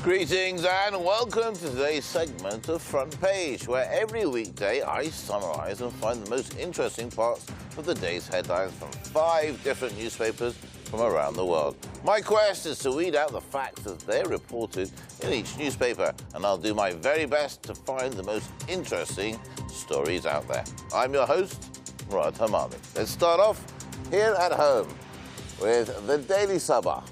Greetings and welcome to today's segment of Front Page, where every weekday I summarise and find the most interesting parts of the day's headlines from 5 different newspapers from around the world. My quest is to weed out the facts as they're reported in each newspaper, and I'll do my very best to find the most interesting stories out there. I'm your host, Murad Hamami. Let's start off here at home with the Daily Sabah.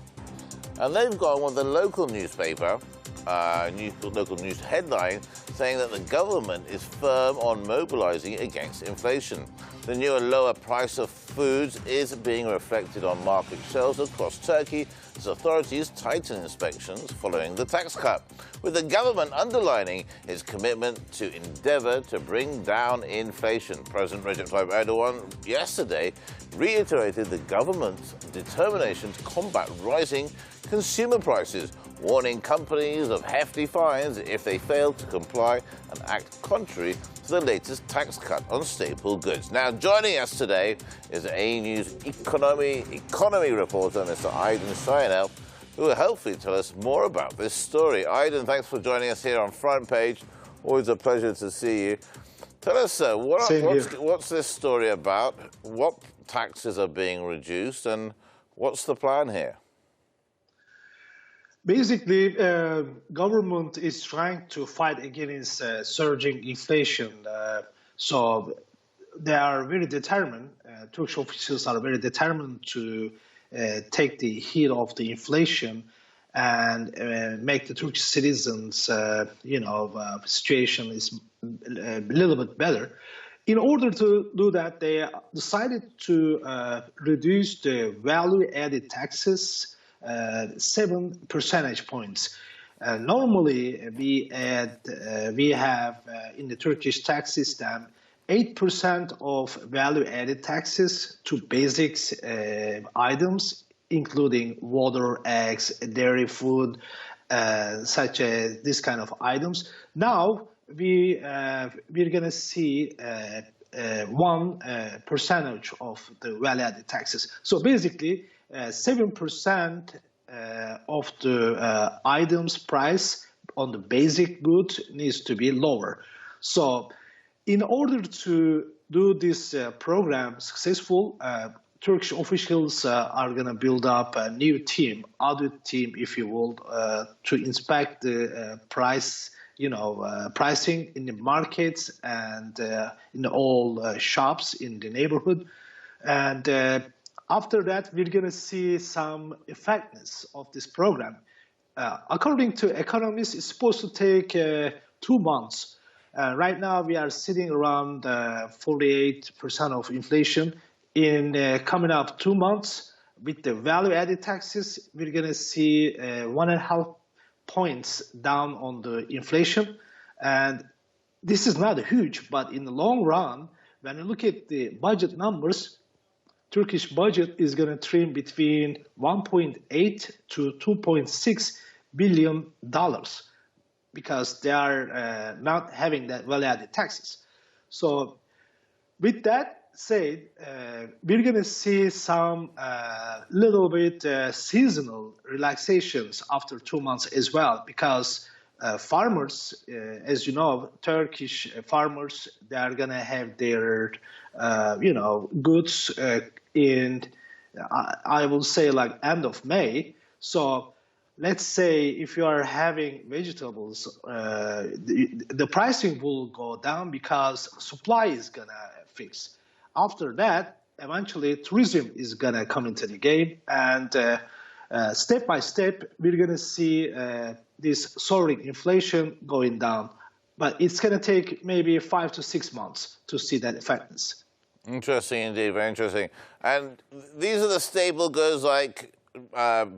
And they've gone with the local newspaper, local news headline, saying that the government is firm on mobilising against inflation. The new and lower price of foods is being reflected on market shelves across Turkey as authorities tighten inspections following the tax cut, with the government underlining its commitment to endeavour to bring down inflation. President Recep Tayyip Erdogan yesterday reiterated the government's determination to combat rising consumer prices, warning companies of hefty fines if they fail to comply and act contrary to the latest tax cut on staple goods. Now, joining us today is Anews economy reporter, Mr. Aydin Sayınel, who will hopefully tell us more about this story. Aydin, thanks for joining us here on Front Page. Always a pleasure to see you. Tell us, what's this story about? What taxes are being reduced, and what's the plan here? Basically, government is trying to fight against surging inflation. So they are very determined. Turkish officials are very determined to take the heat of the inflation and make the Turkish citizens, situation is a little bit better. In order to do that, they decided to reduce the value-added taxes 7 percentage points. Normally, we have in the Turkish tax system 8% of value-added taxes to basic items, including water, eggs, dairy food, such as this kind of items. Now we're gonna see 1 percentage of the value-added taxes. So basically, 7% of the items price on the basic good needs to be lower. So in order to do this program successful, Turkish officials are going to build up a new team, audit team, if you will, to inspect the pricing in the markets and in all shops in the neighborhood. And after that, we're going to see some effectiveness of this program. According to economists, it's supposed to take 2 months. Right now, we are sitting around 48% of inflation. In coming up 2 months, with the value-added taxes, we're going to see 1.5 points down on the inflation. And this is not huge, but in the long run, when you look at the budget numbers, Turkish budget is going to trim between 1.8 to 2.6 billion dollars because they are not having that value-added taxes. So with that said, we're going to see some little bit seasonal relaxations after 2 months as well, because farmers, as you know, Turkish farmers, they are going to have their, goods in, I will say, like end of May. So let's say if you are having vegetables, the pricing will go down because supply is going to fix. After that, eventually tourism is going to come into the game, and step by step, we're going to see this soaring inflation going down. But it's going to take maybe 5 to 6 months to see that effectiveness. Interesting indeed, very interesting. And these are the staple goods like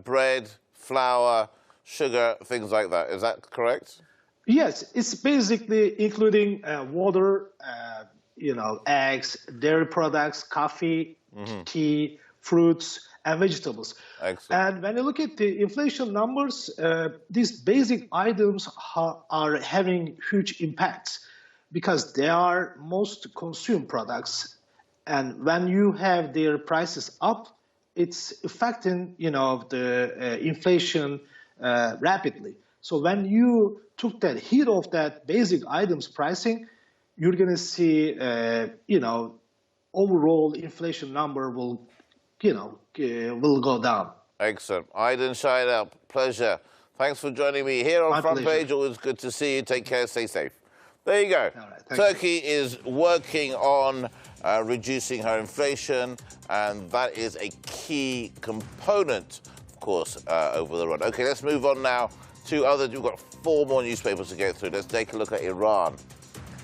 bread, flour, sugar, things like that. Is that correct? Yes, it's basically including water, eggs, dairy products, coffee, tea, fruits, and vegetables. Excellent. And when you look at the inflation numbers, these basic items are having huge impacts because they are most consumed products. And when you have their prices up, it's affecting, the inflation rapidly. So when you took that hit of that basic items pricing, you're going to see, overall inflation number will, will go down. Excellent. Aydin Shaidel, pleasure. Thanks for joining me here on Front Page. Always good to see you. Take care. Stay safe. There you go. All right, Turkey is working on reducing her inflation, and that is a key component, of course, over the run. Okay, let's move on now to other. We've got 4 more newspapers to get through. Let's take a look at Iran.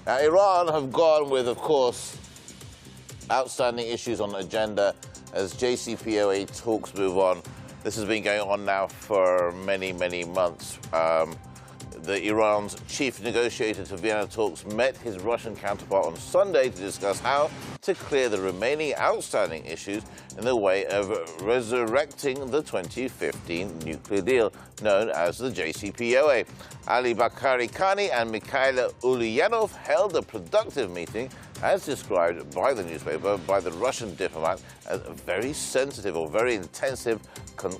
Now, Iran have gone with, of course, outstanding issues on the agenda as JCPOA talks move on. This has been going on now for many, many months. Iran's chief negotiator to Vienna talks met his Russian counterpart on Sunday to discuss how to clear the remaining outstanding issues in the way of resurrecting the 2015 nuclear deal, known as the JCPOA. Ali Bakari Khani and Mikhail Ulyanov held a productive meeting, as described by the newspaper, by the Russian diplomat, as very sensitive or very intensive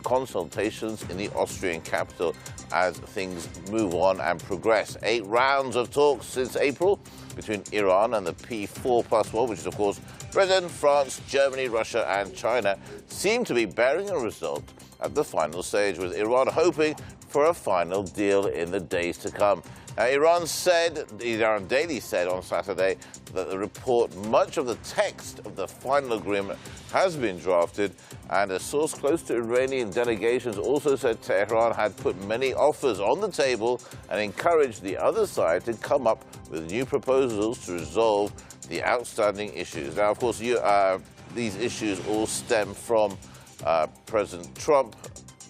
consultations in the Austrian capital as things move on and progress. 8 rounds of talks since April between Iran and the P4+1, which is, of course, Britain, France, Germany, Russia, and China, seem to be bearing a result at the final stage, with Iran hoping for a final deal in the days to come. Now, Iran Daily said on Saturday that the report, much of the text of the final agreement has been drafted, and a source close to Iranian delegations also said Tehran had put many offers on the table and encouraged the other side to come up with new proposals to resolve the outstanding issues. Now, of course, these issues all stem from President Trump,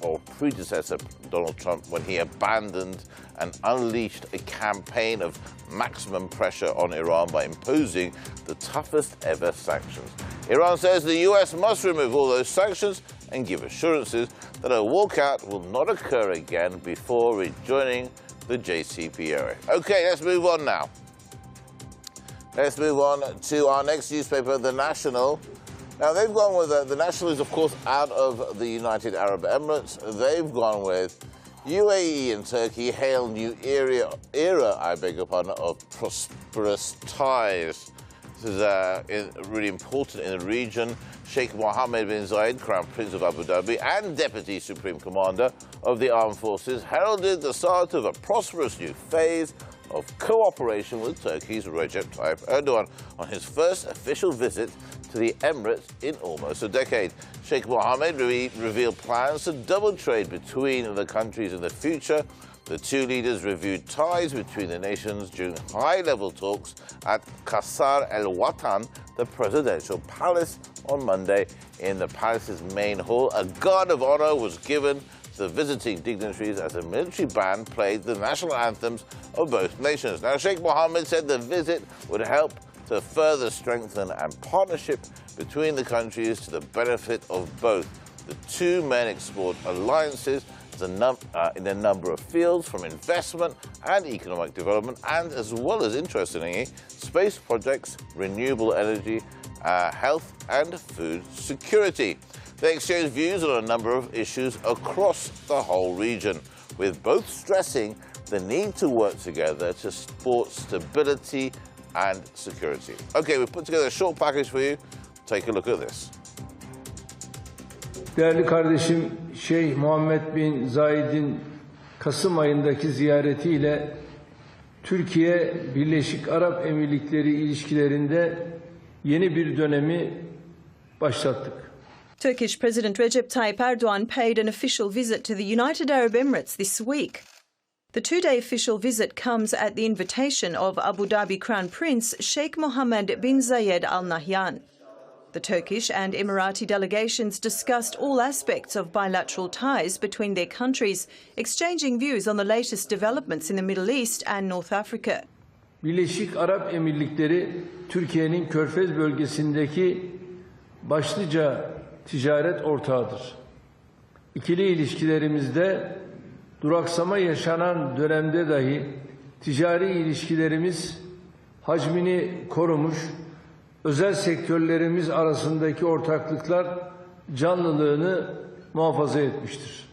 or predecessor Donald Trump, when he abandoned and unleashed a campaign of maximum pressure on Iran by imposing the toughest ever sanctions. Iran says the US must remove all those sanctions and give assurances that a walkout will not occur again before rejoining the JCPOA. Okay, let's move on now. Let's move on to our next newspaper, The National. Now, they've gone with, The National is, of course, out of the United Arab Emirates. They've gone with UAE and Turkey hail new era, of prosperous ties. This is really important in the region. Sheikh Mohammed bin Zayed, Crown Prince of Abu Dhabi and Deputy Supreme Commander of the Armed Forces, heralded the start of a prosperous new phase of cooperation with Turkey's Recep Tayyip Erdogan on his first official visit to the Emirates in almost a decade. Sheikh Mohammed revealed plans to double trade between the countries in the future. The two leaders reviewed ties between the nations during high-level talks at Qasr El Watan, the presidential palace, on Monday. In the palace's main hall, a guard of honor was given to the visiting dignitaries as a military band played the national anthems of both nations. Now, Sheikh Mohammed said the visit would help to further strengthen and partnership between the countries to the benefit of both. The two men explored alliances in a number of fields, from investment and economic development, and as well as, interestingly, space projects, renewable energy, health and food security. They exchanged views on a number of issues across the whole region, with both stressing the need to work together to support stability and security. Okay, we've put together a short package for you. Take a look at this. Değerli kardeşim Şeyh Muhammed bin Zayed'in Kasım ayındaki ziyaretiyle Türkiye Birleşik Arap Emirlikleri ilişkilerinde yeni bir dönemi başlattık. Turkish President Recep Tayyip Erdogan paid an official visit to the United Arab Emirates this week. The 2-day official visit comes at the invitation of Abu Dhabi Crown Prince Sheikh Mohammed bin Zayed Al Nahyan. The Turkish and Emirati delegations discussed all aspects of bilateral ties between their countries, exchanging views on the latest developments in the Middle East and North Africa. Birleşik Arap Emirlikleri, Türkiye'nin Körfez bölgesindeki başlıca ticaret ortağıdır. İkili ilişkilerimizde duraksama yaşanan dönemde dahi ticari ilişkilerimiz hacmini korumuş, özel sektörlerimiz arasındaki ortaklıklar canlılığını muhafaza etmiştir.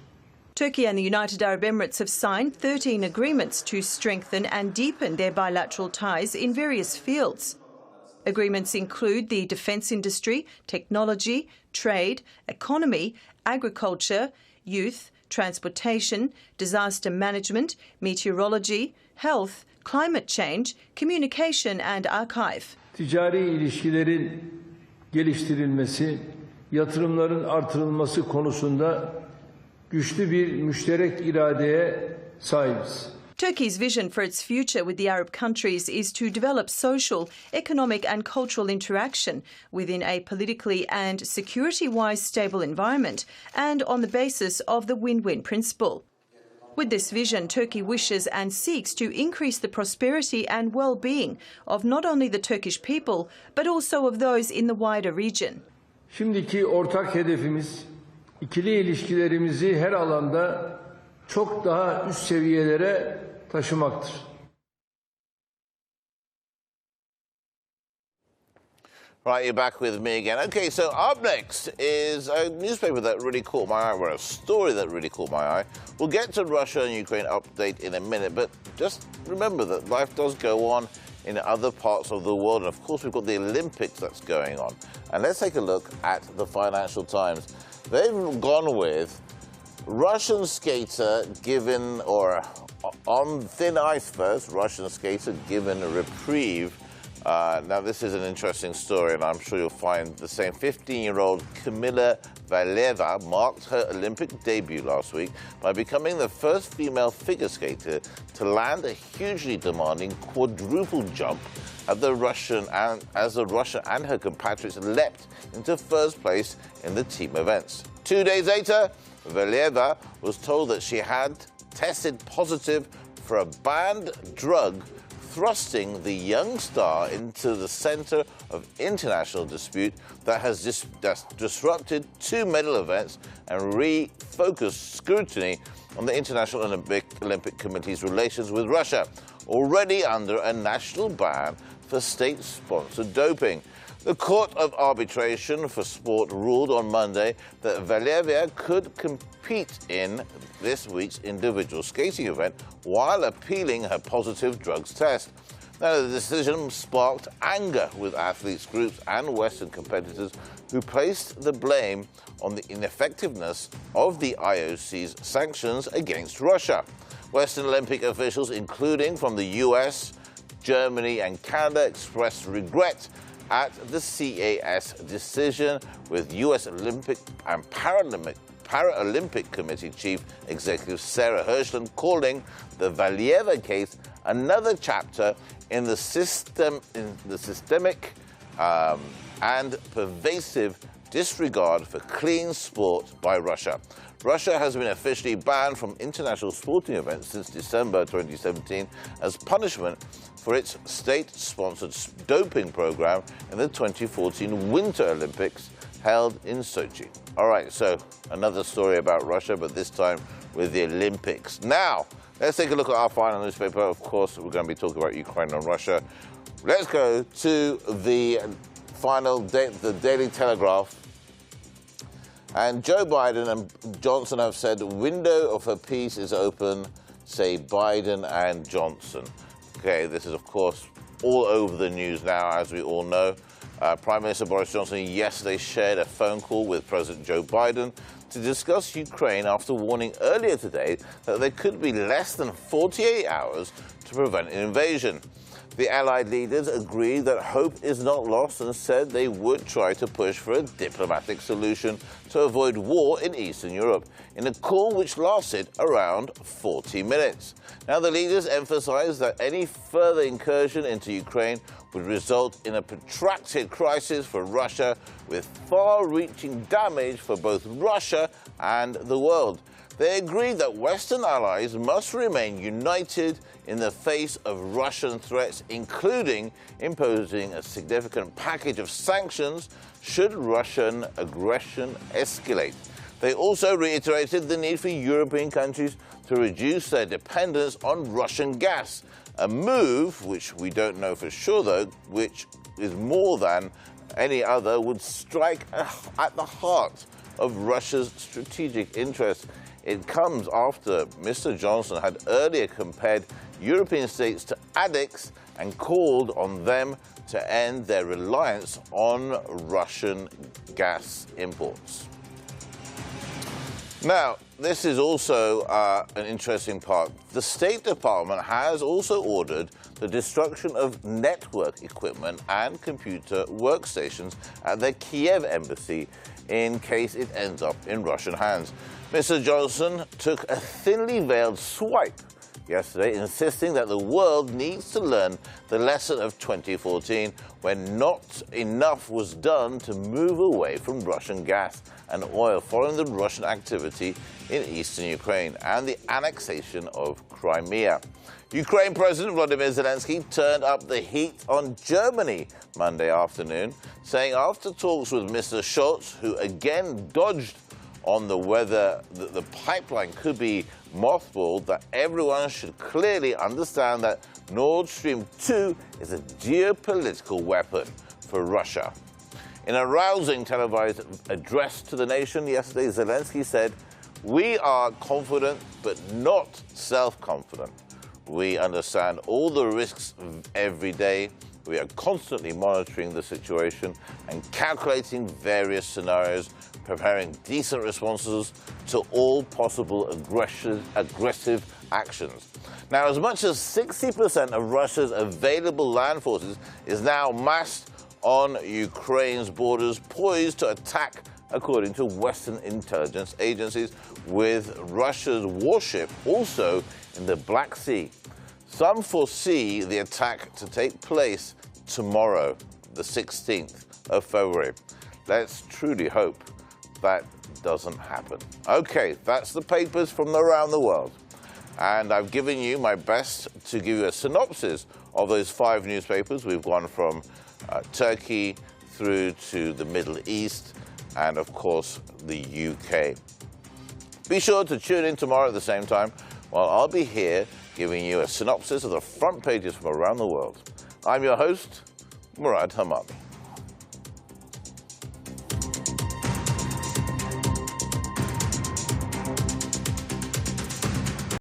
Turkey and the United Arab Emirates have signed 13 agreements to strengthen and deepen their bilateral ties in various fields. Agreements include the defence industry, technology, trade, economy, agriculture, youth, transportation, disaster management, meteorology, health, climate change, communication and archive. Ticari ilişkilerin geliştirilmesi, yatırımların artırılması konusunda güçlü bir müşterek iradeye sahibiz. Turkey's vision for its future with the Arab countries is to develop social, economic and cultural interaction within a politically and security-wise stable environment and on the basis of the win-win principle. With this vision, Turkey wishes and seeks to increase the prosperity and well-being of not only the Turkish people, but also of those in the wider region. Şimdiki ortak hedefimiz, ikili ilişkilerimizi her alanda çok daha üst seviyelere taşımaktır. Right, you're back with me again. Okay, so up next is a newspaper that really caught my eye, or a story that really caught my eye. We'll get to Russia and Ukraine update in a minute, but just remember that life does go on in other parts of the world. And of course, we've got the Olympics that's going on. And let's take a look at the Financial Times. They've gone with Russian skater given, or on thin ice first, Russian skater given a reprieve. Now, this is an interesting story, and I'm sure you'll find the same. 15-year-old Kamila Valieva marked her Olympic debut last week by becoming the first female figure skater to land a hugely demanding quadruple jump as the Russian and her compatriots leapt into first place in the team events. 2 days later, Valieva was told that she had tested positive for a banned drug, thrusting the young star into the center of international dispute that has disrupted 2 medal events and refocused scrutiny on the International Olympic Committee's relations with Russia, already under a national ban for state-sponsored doping. The Court of Arbitration for Sport ruled on Monday that Valieva could compete in this week's individual skating event while appealing her positive drugs test. Now, the decision sparked anger with athletes groups and Western competitors who placed the blame on the ineffectiveness of the IOC's sanctions against Russia. Western Olympic officials, including from the US, Germany and Canada, expressed regret at the CAS decision, with US Olympic and Paralympic Committee Chief Executive Sarah Hirschland calling the Valieva case another chapter in the systemic and pervasive disregard for clean sport by Russia. Russia has been officially banned from international sporting events since December 2017 as punishment for its state-sponsored doping program in the 2014 Winter Olympics held in Sochi. All right, so another story about Russia, but this time with the Olympics. Now, let's take a look at our final newspaper. Of course, we're going to be talking about Ukraine and Russia. Let's go to the final, the Daily Telegraph. And Joe Biden and Johnson have said the window of her peace is open, say Biden and Johnson. Okay, this is, of course, all over the news now, as we all know. Prime Minister Boris Johnson yesterday shared a phone call with President Joe Biden to discuss Ukraine after warning earlier today that there could be less than 48 hours to prevent an invasion. The Allied leaders agreed that hope is not lost and said they would try to push for a diplomatic solution to avoid war in Eastern Europe, in a call which lasted around 40 minutes. Now, the leaders emphasized that any further incursion into Ukraine would result in a protracted crisis for Russia, with far-reaching damage for both Russia and the world. They agreed that Western allies must remain united in the face of Russian threats, including imposing a significant package of sanctions should Russian aggression escalate. They also reiterated the need for European countries to reduce their dependence on Russian gas, a move which we don't know for sure, though, which is more than any other, would strike at the heart of Russia's strategic interests. It comes after Mr. Johnson had earlier compared European states to addicts and called on them to end their reliance on Russian gas imports. Now, this is also an interesting part. The State Department has also ordered the destruction of network equipment and computer workstations at their Kiev embassy in case it ends up in Russian hands. Mr. Johnson took a thinly veiled swipe yesterday, insisting that the world needs to learn the lesson of 2014, when not enough was done to move away from Russian gas and oil following the Russian activity in eastern Ukraine and the annexation of Crimea. Ukraine President Volodymyr Zelensky turned up the heat on Germany Monday afternoon, saying after talks with Mr. Scholz, who again dodged on the whether the pipeline could be mothballed, that everyone should clearly understand that Nord Stream 2 is a geopolitical weapon for Russia. In a rousing televised address to the nation yesterday, Zelensky said, "We are confident but not self-confident. We understand all the risks every day. We are constantly monitoring the situation and calculating various scenarios, preparing decent responses to all possible aggressive actions." Now, as much as 60% of Russia's available land forces is now massed on Ukraine's borders, poised to attack, according to Western intelligence agencies, with Russia's warship also in the Black Sea. Some foresee the attack to take place tomorrow, the 16th of February. Let's truly hope that doesn't happen. Okay, that's the papers from around the world. And I've given you my best to give you a synopsis of those 5 newspapers. We've gone from Turkey through to the Middle East and, of course, the UK. Be sure to tune in tomorrow at the same time while I'll be here giving you a synopsis of the front pages from around the world. I'm your host, Murad Hamami.